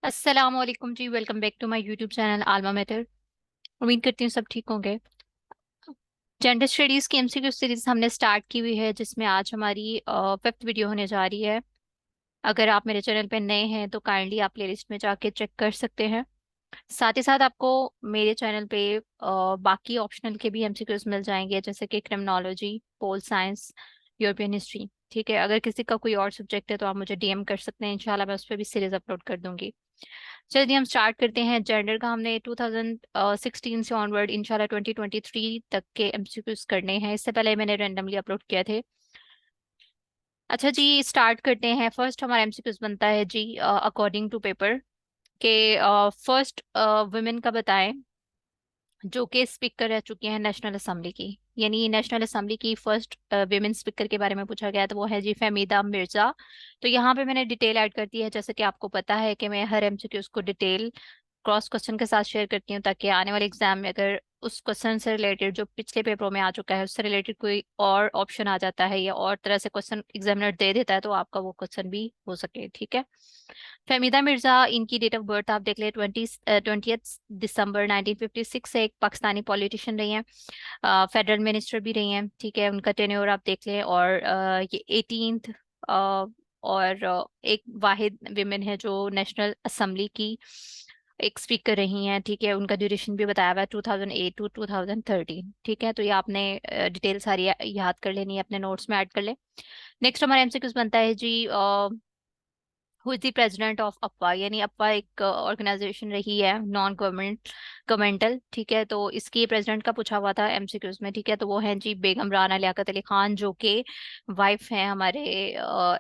अस्सलाम वालेकुम जी। Welcome back to my YouTube channel alma mater. उम्मीद करती हूँ सब ठीक होंगे। जेंडर स्टडीज की एमसीक्यू सीरीज हमने स्टार्ट की हुई है, जिसमें आज हमारी फिफ्थ वीडियो होने जा रही है। अगर आप मेरे चैनल पे नए हैं तो काइंडली आप प्लेलिस्ट में जाके चेक कर सकते हैं। साथ ही साथ आपको मेरे चैनल पे बाकी ऑप्शनल के भी एमसीक्यूज मिल जाएंगे, जैसे कि criminology, pol science, European history. ठीक है, अगर किसी का कोई और सब्जेक्ट है तो आप मुझे डीएम कर सकते हैं, इंशाल्लाह मैं उस पर भी सीरीज अपलोड कर दूंगी। चलिए हम स्टार्ट करते हैं। जेंडर का हमने 2016 से ऑनवर्ड इंशाल्लाह 2023 तक के एमसीक्यूज करने हैं। इससे पहले मैंने रैंडमली अपलोड किए थे। अच्छा जी, स्टार्ट करते हैं। फर्स्ट हमारा एमसीक्यूज बनता है जी, अकॉर्डिंग टू पेपर के फर्स्ट वुमेन का बताएं जो कि स्पीकर रह चुकी हैं नेशनल असेंबली की। यानी नेशनल असेंबली की फर्स्ट विमेन स्पीकर के बारे में पूछा गया, तो वो है जी फहमीदा मिर्जा। तो यहाँ पे मैंने डिटेल ऐड कर दी है। जैसे कि आपको पता है कि मैं हर एमसीक्यूज को डिटेल क्रॉस क्वेश्चन के साथ शेयर करती हूँ, ताकि आने वाले एग्जाम में अगर उस क्वेश्चन से रिलेटेड जो पिछले पेपरों में आ चुका है उससे रिलेटेड कोई और ऑप्शन आ जाता है या और तरह से क्वेश्चन एग्जामिनर दे देता है तो आपका वो क्वेश्चन भी हो सके। ठीक है। फहमीदा मिर्जा, इनकी डेट ऑफ बर्थ आप देख ले, 20 दिसंबर 1956 से एक पाकिस्तानी पॉलिटिशियन रही हैं, फेडरल मिनिस्टर भी रही हैं। ठीक है, उनका टेन्योर आप देख लें। और ये 18th और एक वाहिद विमेन है जो नेशनल असेंबली की एक स्पीकर रही हैं। ठीक है, उनका ड्यूरेशन भी बताया हुआ है 2008 टू 2013। ठीक है, तो ये आपने डिटेल सारी याद कर लेनी है, अपने नोट्स में ऐड कर ले। नेक्स्ट हमारा एमसीक्यूज बनता है जी, who is the president of अप्पा। यानी अप्पा एक ऑर्गेनाइजेशन रही है, नॉन गवर्नमेंटल। ठीक है, तो इसकी प्रेसिडेंट का पूछा हुआ था एमसीक्यूज में। ठीक है, तो वो हैं जी बेगम राना लियाकत अली खान, जो कि वाइफ हैं हमारे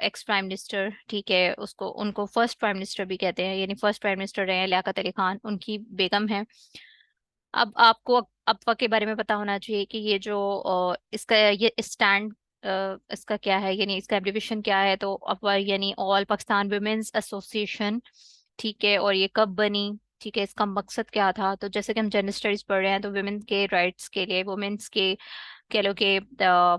एक्स प्राइम मिनिस्टर। ठीक है, उसको उनको फर्स्ट प्राइम मिनिस्टर भी कहते हैं, यानी फर्स्ट प्राइम मिनिस्टर रहे हैं लियाकत अली खान, उनकी बेगम है। अब आपको अफवाह के बारे में पता होना चाहिए कि ये जो इसका ये स्टैंड इसका क्या है, यानी इसका एब्रिविएशन क्या है। तो अफवाह यानी ऑल पाकिस्तान वुमेन्स एसोसिएशन। ठीक है, और ये कब बनी? ठीक है, इसका मकसद क्या था? तो जैसे कि हम जेंडर स्टडीज पढ़ रहे हैं, तो वुमेन के राइट्स के लिए, वुमेन्स के कह लो कि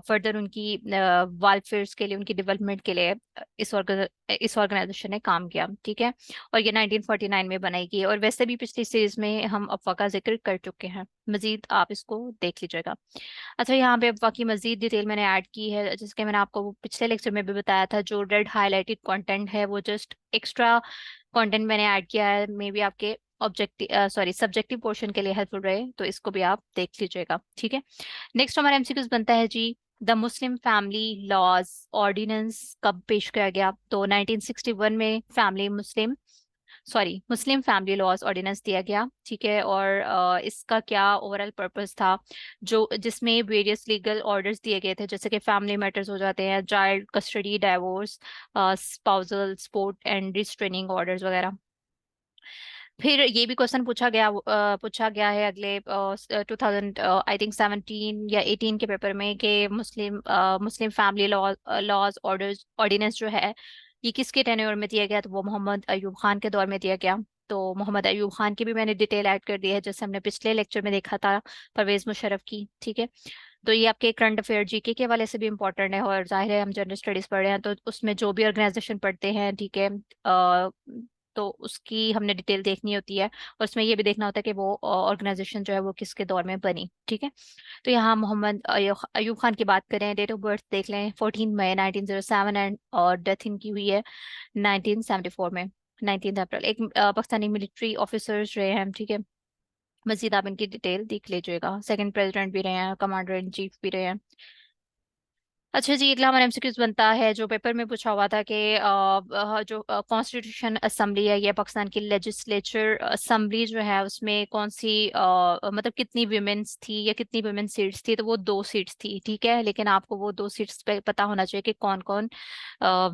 फर्दर उनकी वेलफेयर्स के लिए, उनकी डेवलपमेंट के लिए इस ऑर्गेनाइजेशन ने काम किया। ठीक है, और ये 1949 में बनाई गई है। और वैसे भी पिछली सीरीज में हम अफवाह का जिक्र कर चुके हैं, मजीद आप इसको देख लीजिएगा। अच्छा, यहाँ पे अफवाह की मजीद डिटेल मैंने ऐड की है, जिसके मैंने आपको पिछले लेक्चर में भी बताया था। जो रेड हाईलाइटेड कंटेंट है वो जस्ट एक्स्ट्रा कंटेंट मैंने ऐड किया है, मे बी आपके ऑब्जेक्टिव सब्जेक्टिव पोर्शन के लिए हेल्पफुल रहे, तो इसको भी आप देख लीजिएगा। ठीक है। नेक्स्ट हमारा एमसीक्यूज बनता है जी, the Muslim family laws ordinance कब पेश किया गया? तो 1961 में मुस्लिम फैमिली लॉज ऑर्डिनेंस दिया गया। ठीक है, और इसका क्या ओवरऑल पर्पस था? जो जिसमें वेरियस लीगल ऑर्डर्स दिए गए थे, जैसे कि फैमिली मैटर्स हो जाते हैं, child custody, divorce, spousal support and restraining orders वगैरह। फिर ये भी क्वेश्चन पूछा गया है अगले 2000 आई थिंक 17 या 18 के पेपर में, कि Muslim family laws orders ordinance जो है ये किसके टेन्योर में दिया गया? तो वो मोहम्मद अयूब खान के दौर में दिया गया। तो मोहम्मद अयूब खान की भी मैंने डिटेल ऐड कर दी है, जैसे हमने पिछले लेक्चर में देखा था परवेज मुशर्रफ की। ठीक है, तो ये आपके करंट अफेयर जीके के हवाले से भी इम्पोर्टेंट है, और जाहिर है हम जनरल स्टडीज पढ़ रहे हैं तो उसमें जो भी ऑर्गेनाइजेशन पढ़ते हैं, ठीक है, तो उसकी हमने डिटेल देखनी होती है, और उसमें ये भी देखना होता है कि वो ऑर्गेनाइजेशन जो है वो किसके दौर में बनी। ठीक है, तो यहाँ मोहम्मद अयूब खान की बात करें, डेट ऑफ बर्थ देख लें 14 मई 1907, एंड और डेथ इनकी हुई है 1974 में, 19 अप्रैल। एक पाकिस्तानी मिलिट्री ऑफिसर्स रहे हैं। ठीक है, मजीद आप इनकी डिटेल देख लीजिएगा। सेकंड प्रेसिडेंट भी रहे हैं, कमांडर इन चीफ भी रहे हैं। अच्छा जी, अगला हमारा एमसीक्यूज बनता है जो पेपर में पूछा हुआ था कि जो कॉन्स्टिट्यूशन असेंबली है, ये पाकिस्तान की लेजिस्लेचर असेंबली जो है, उसमें कौन सी मतलब कितनी विमेन्स थी या कितनी विमेन सीट्स थी? तो वो 2 सीट्स थी। ठीक है, लेकिन आपको वो 2 सीट्स पे पता होना चाहिए कि कौन कौन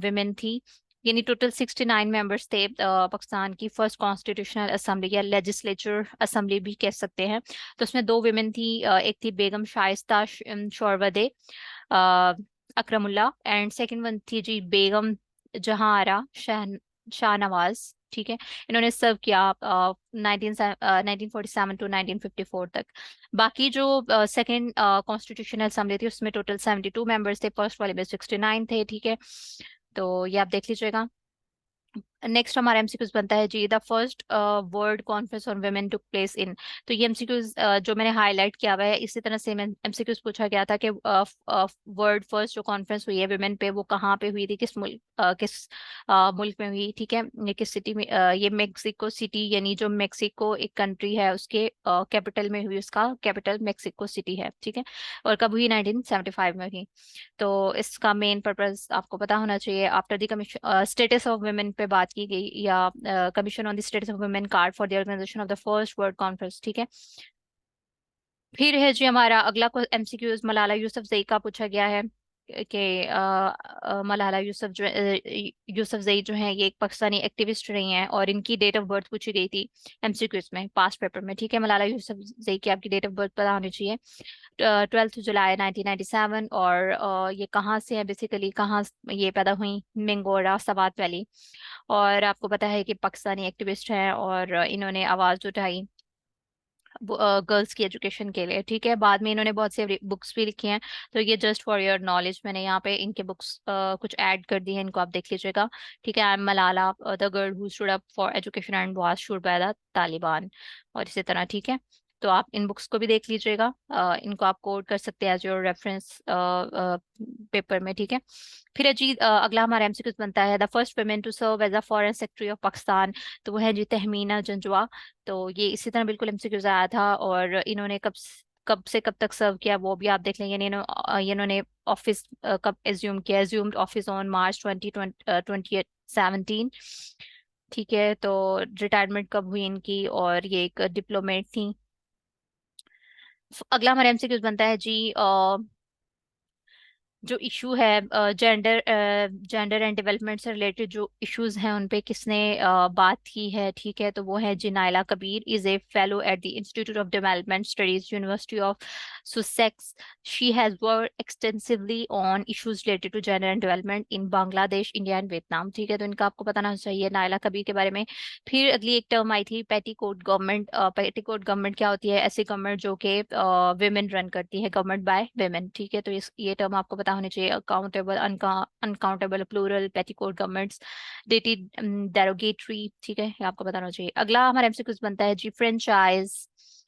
विमेन थी। यानी टोटल 69 मेंबर्स थे पाकिस्तान की फर्स्ट कॉन्स्टिट्यूशनल असेंबली या लेजिस्लेचर असेंबली भी कह सकते हैं। तो उसमें 2 विमेन थी, एक थी बेगम शाइस्ता शोरवदे अकरमुल्ला, एंड सेकंड वन थी जी बेगम जहां आरा शाहनवाज। ठीक है, इन्होंने सर्व किया 1947 टू 1954 तक। बाकी जो सेकंड कॉन्स्टिट्यूशनल असेंबली थी उसमें टोटल 72 मेंबर्स थे, फर्स्ट वाले में 69 थे। ठीक है, तो ये आप देख लीजिएगा। नेक्स्ट हमारा एमसीक्यूज बनता है जी, the first world conference on women took place in. तो ये एमसीक्यूज जो मैंने हाईलाइट किया हुआ है, इसी तरह से एमसीक्यूज पूछा गया था कि वर्ल्ड फर्स्ट जो कॉन्फ्रेंस हुई है वुमेन पे, वो कहाँ पे हुई थी, किस मुल्क मुल्क में हुई, ठीक है, ये किस सिटी में, ये मेक्सिको सिटी, यानी जो मेक्सिको एक कंट्री है उसके कैपिटल में हुई, उसका कैपिटल मेक्सिको सिटी है, ठीक है। और कब हुई? 1975 में हुई। तो इसका मेन पर्पस आपको पता होना चाहिए। After the commission status of women पे बात की गई, या commission on the status of women called for the organisation of the first world conference, ठीक है। फिर है जी हमारा अगला को एमसीक्यूज, मलाला यूसुफजई का पूछा गया है कि मलाला यूसुफजई जो है ये एक पाकिस्तानी एक्टिविस्ट रही हैं, और इनकी डेट ऑफ बर्थ पूछी गई थी एमसीक्यूज में, पास्ट पेपर में, ठीक है। मलाला यूसुफजई की आपकी डेट ऑफ बर्थ पता होनी चाहिए, 12 जुलाई 1997। और ये कहाँ से है बेसिकली, कहाँ ये पैदा हुई? मिंगोरा, सवात वैली। और आपको पता है कि पाकिस्तानी एक्टिविस्ट हैं, और इन्होंने आवाज़ उठाई गर्ल्स की एजुकेशन के लिए, ठीक है। बाद में इन्होंने बहुत से बुक्स भी लिखी हैं, तो ये जस्ट फॉर योर नॉलेज मैंने यहाँ पे इनके बुक्स कुछ ऐड कर दी हैं, इनको आप देख लीजिएगा, ठीक है। I am Malala the girl who stood up for education and was shoot by the Taliban, और इसी तरह, ठीक है। तो आप इन बुक्स को भी देख लीजिएगा, इनको आप कोड कर सकते हैं एज योर रेफरेंस पेपर में, ठीक है। फिर है जी अगला हमारा एमसीक्यू बनता है, the first women to serve as a foreign secretary of Pakistan. तो वो है जी तहमीना जंजुआ। तो ये इसी तरह बिल्कुल एमसीक्यूज आया था, और इन्होंने कब से कब तक सर्व किया वो भी आप देख लेंगे। इन्होंने ऑफिस कब एज्यूम किया? एज्यूम्ड ऑफिस ऑन मार्च 2017, ठीक है। तो रिटायरमेंट कब हुई इनकी? और ये एक डिप्लोमेट थी। अगला हमारा एमसीक्यूज बनता है जी, जो इशू है जेंडर एंड डेवलपमेंट से रिलेटेड जो इश्यूज हैं उन पे किसने बात की है, ठीक है। तो वो है जी Naila Kabeer, is a fellow at the institute of development studies, university of Sussex. She has work extensively on issues related to gender and development in Bangladesh, India and Vietnam, ठीक है। तो इनका आपको बताना चाहिए नायला कबीर के बारे में। फिर अगली एक टर्म आई थी पेटीकोट गवर्नमेंट। पेटीकोट गवर्नमेंट क्या होती है? ऐसी गवर्नमेंट जो कि विमेन रन करती है, गवर्नमेंट बाय विमेन, ठीक है। तो ये टर्म आपको पता होनी चाहिए। Accountable, uncountable, plural, petticoat governments, dated, derogatory, ठीक है, ये आपको बताना होना चाहिए। अगला हमारे एमसीक्यू कुछ बनता है जी, फ्रेंचाइज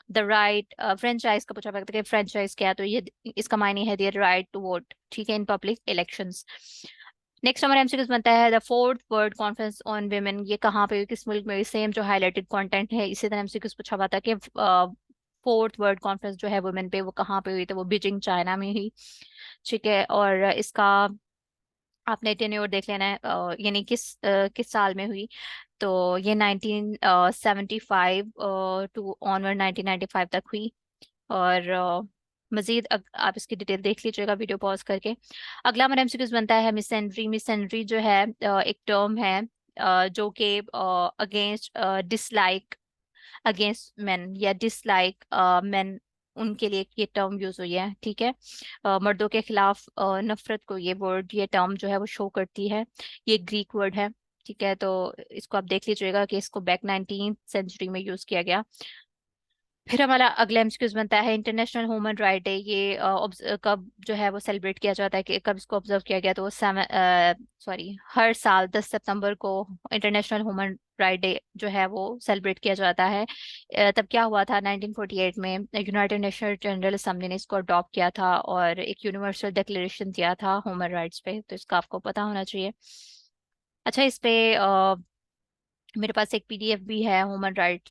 द राइट। फ्रेंचाइज का पूछा जाता है कि फ्रेंचाइज क्या है? तो ये इसका मायने है द राइट टू वोट, ठीक है, इन पब्लिक इलेक्शंस। नेक्स्ट हमारा एमसीक्यूज बनता है the fourth world conference on women. ये कहाँ पे हुई, किस मुल्क में हुई? सेम जो हाईलाइटेड कंटेंट है, इसी तरह एमसीक्यूज पूछा हुआ था कि फोर्थ वर्ल्ड कॉन्फ्रेंस जो है वुमेन पे, वो कहाँ पे हुई? तो वो बीजिंग, चाइना में हुई, ठीक है। और इसका आपने टेन्योर देख लेना है, यानी किस साल में हुई। तो ये 1975 टू ऑनवर्ड 1995 तक हुई। और मजीद आप इसकी डिटेल देख लीजिएगा वीडियो पॉज करके। अगला हमारा एमसीक्यूज बनता है मिसेंड्री। मिसेंड्री जो है एक टर्म है जो कि अगेंस्ट डिसलाइक अगेंस्ट मेन, या डिसलाइक मेन, उनके लिए ये टर्म यूज हुई है, ठीक है। मर्दों के खिलाफ नफरत को ये वर्ड, ये टर्म जो है वो शो करती है। ये ग्रीक वर्ड है, ठीक है। तो इसको आप देख लीजिएगा कि इसको बैक 19th सेंचुरी में यूज किया गया। फिर हमारा अगला एमसीक्यूज बनता है इंटरनेशनल ह्यूमन राइट डे। ये कब जो है वो सेलिब्रेट किया जाता है, कि कब इसको ऑब्जर्व किया गया? तो हर साल 10 सितंबर को इंटरनेशनल ह्यूमन राइट डे जो है वो सेलिब्रेट किया जाता है। तब क्या हुआ था? 1948 में यूनाइटेड नेशन जनरल असेंबली ने इसको अडॉप्ट किया था, और एक यूनिवर्सल डिक्लेरेशन दिया था ह्यूमन राइट्स पे, तो इसका आपको पता होना चाहिए। अच्छा, इस पे मेरे पास एक पीडीएफ भी है ह्यूमन राइट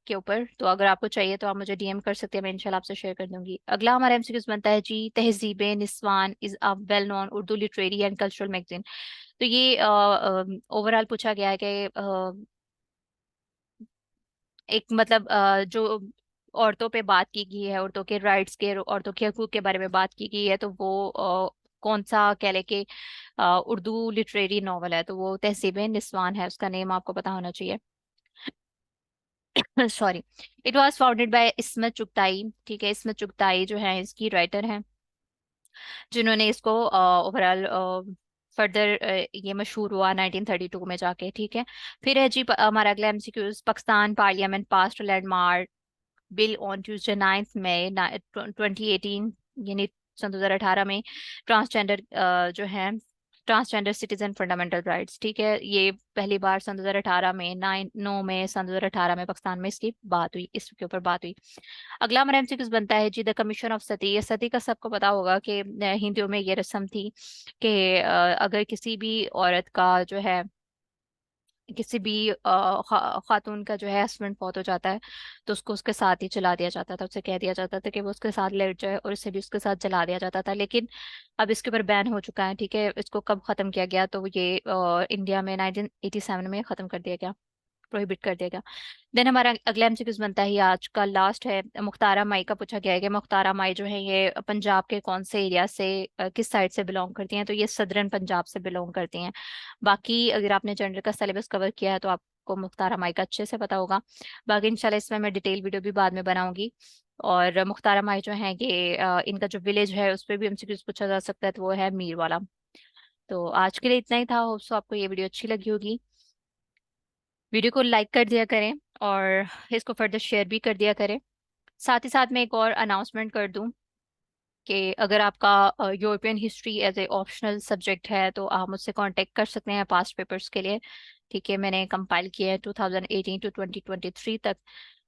के ऊपर, तो अगर आपको चाहिए तो आप मुझे डीएम कर सकते हैं, मैं इंशाल्लाह आपसे शेयर कर दूंगी। अगला हमारा एमसीक्यूज बनता है जी, Tahzeeb Niswan is a well known Urdu literary and cultural magazine. तो ये ओवरऑल पूछा गया है कि एक मतलब जो औरतों पे बात की गई है, औरतों के राइट्स के, औरतों के हकूक के बारे में बात की गई है, तो वो कौन सा कह ले के उर्दू लिटरेरी नॉवल है? तो वो तहजीब निस्वान है, उसका नेम आपको पता होना चाहिए। Sorry, it was founded by Ismat Chughtai, ठीक है। इस्मत चुगताई जो है इसकी राइटर हैं, जिन्होंने इसको ओवरऑल फर्दर ये मशहूर हुआ 1932 में जाके, ठीक है। फिर है जी हमारा अगला MCQs, Pakistan parliament passed landmark bill on Tuesday 9 मई 2018, यानी सन 2018 में ट्रांसजेंडर जो है ट्रांसजेंडर सिटीजन फंडामेंटल राइट्स, ठीक है। ये पहली बार सन 2018 में 9 में सन 2018 में पाकिस्तान में इसकी बात हुई, इसके ऊपर बात हुई। अगला हमारा एमसीक्यूज बनता है जी, द कमीशन ऑफ सती। ये सती का सबको पता होगा कि हिंदुओं में ये रस्म थी कि अगर किसी भी औरत का जो है, किसी भी खातून का जो है हस्बैंड फौत हो जाता है, तो उसको उसके साथ ही जला दिया जाता था। उसे कह दिया जाता था कि वो उसके साथ लेट जाए और उसे भी उसके साथ जला दिया जाता था। लेकिन अब इसके ऊपर बैन हो चुका है, ठीक है। इसको कब खत्म किया गया, तो ये इंडिया में 1987 में खत्म कर दिया गया, प्रोहिबिट कर दिया गया। देन हमारा अगला एमसीक्यूज बनता है, ये आज का लास्ट है। मुख्तारा माई का पूछा गया है कि मुख्तारा माई जो है ये पंजाब के कौन से एरिया से, किस साइड से बिलोंग करती हैं, तो ये सदरन पंजाब से बिलोंग करती हैं। बाकी अगर आपने जनरल का सिलेबस कवर किया है तो आपको मुख्तारा माई का अच्छे से पता होगा। बाकी इंशाल्लाह इसमें मैं डिटेल वीडियो भी बाद में बनाऊंगी। और मुख्तारा माई जो है ये इनका जो विलेज है उस पर भी एमसीक्यूज पूछा जा सकता है, तो वो है मीर वाला। तो आज के लिए इतना ही था। होप सो आपको ये वीडियो अच्छी लगी होगी। वीडियो को लाइक कर दिया करें और इसको फर्दर शेयर भी कर दिया करें। साथ ही साथ मैं एक और अनाउंसमेंट कर दूं कि अगर आपका European history as a optional subject है तो आप मुझसे कांटेक्ट कर सकते हैं पास्ट पेपर्स के लिए, ठीक है। मैंने कंपाइल किया है 2018 टू 2023 तक।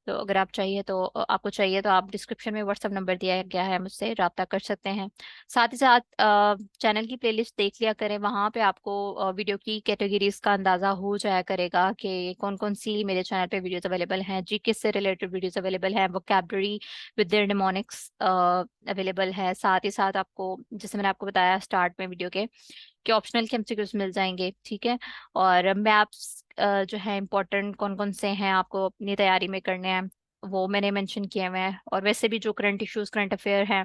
तो अगर आप चाहिए तो आपको चाहिए तो आप डिस्क्रिप्शन में व्हाट्सअप नंबर दिया गया है, मुझसे रब्ता कर सकते हैं। साथ ही साथ चैनल की प्लेलिस्ट देख लिया करें, वहाँ पे आपको वीडियो की कैटेगरीज का अंदाज़ा हो जाया करेगा कि कौन कौन सी मेरे चैनल पे वीडियोस अवेलेबल हैं। जीके से रिलेटेड वीडियोस अवेलेबल हैं, vocabulary with their mnemonics available है। साथ ही साथ आपको, जैसे मैंने आपको बताया स्टार्ट में वीडियो के ऑप्शनल के एमसीक्यूज मिल जाएंगे, ठीक है। और मैप्स जो है इंपॉर्टेंट कौन कौन से हैं आपको अपनी तैयारी में करने हैं, वो मैंने मेंशन किए हुए हैं। और वैसे भी जो करंट इश्यूज, करंट अफेयर हैं,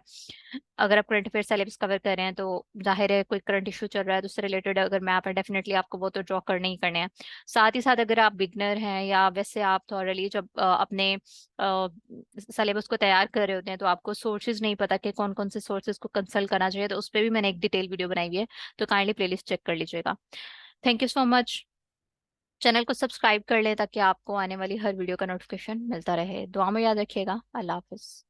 अगर आप करंट अफेयर सिलेबस कवर कर रहे हैं तो जाहिर है कोई करंट इशू चल रहा है तो उससे रिलेटेड अगर मैप है डेफिनेटली आपको वो तो ड्रॉ करने ही करने हैं। साथ ही साथ अगर आप बिगनर हैं या वैसे आप थॉरली जब अपने सिलेबस को तैयार कर रहे होते हैं तो आपको सोर्सेज नहीं पता कि कौन कौन से सोर्सेज को कंसल्ट करना चाहिए, तो उस पर भी मैंने एक डिटेल वीडियो बनाई हुई है, तो काइंडली प्लेलिस्ट चेक कर लीजिएगा। Thank you so much. Channel को सब्सक्राइब कर लें ताकि आपको आने वाली हर वीडियो का नोटिफिकेशन मिलता रहे। दुआ में याद रखिएगा। अल्लाह हाफिज।